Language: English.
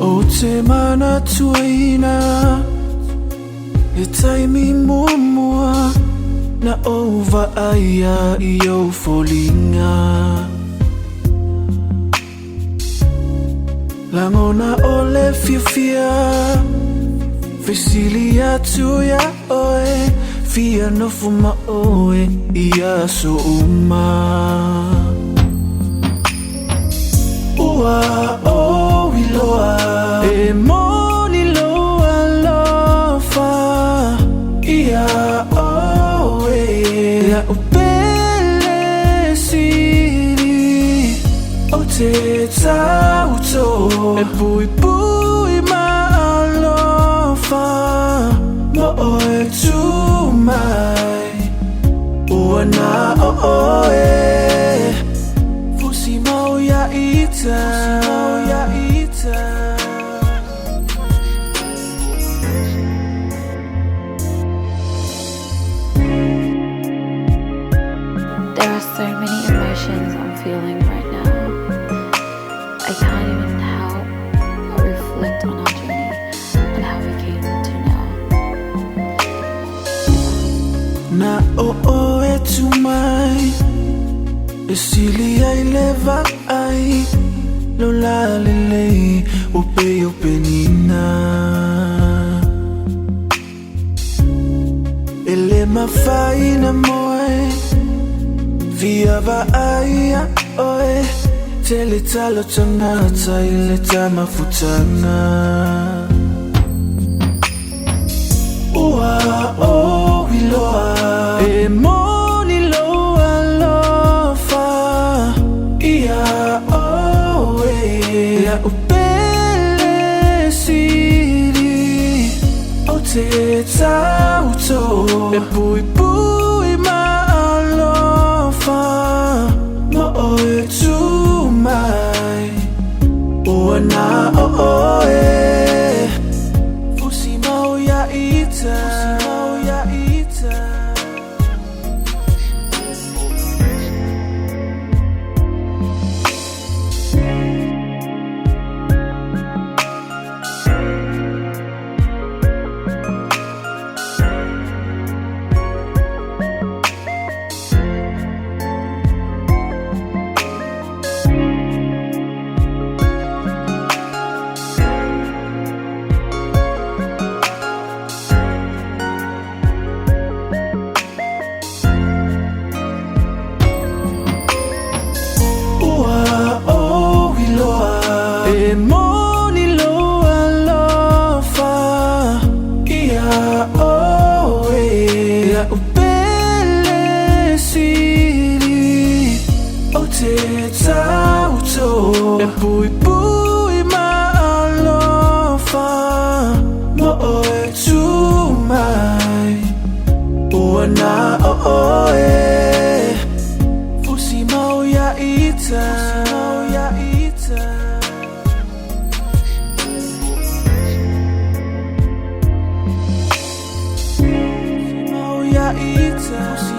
O te mana tuaina e taimi mua mua na ova aia I au folinga Langona ole fia fia Fesili atu ya oe Fia no fuma oe Ia so uma Ua o iloa E moni loa lofa Ia oe La upele siri O te tauto E pui pui ma alofa Mo oe tu mai Ua na o oe Fusi mau ya ita There are so many emotions I'm feeling right now. I can't even help but reflect on our journey and how we came to now. Na o e tu mai E sili ai leva ai Lo la lelei O pe nina Ele mawhai na moe Via va aia oe Te le talo tangata I le tamafutanga Ua o iloa E moni loa lofa Ia oe La upele siri O te tauto E pui pui ma alofa Mo oe tu mai Ua na o oe Fusi mau ya ita E moni loa lofa Ia oe La upele siri O te tauto E pui pui ma alofa Mo oe tu mai Ua na o oe Fusi mau ya ita Mau ya ita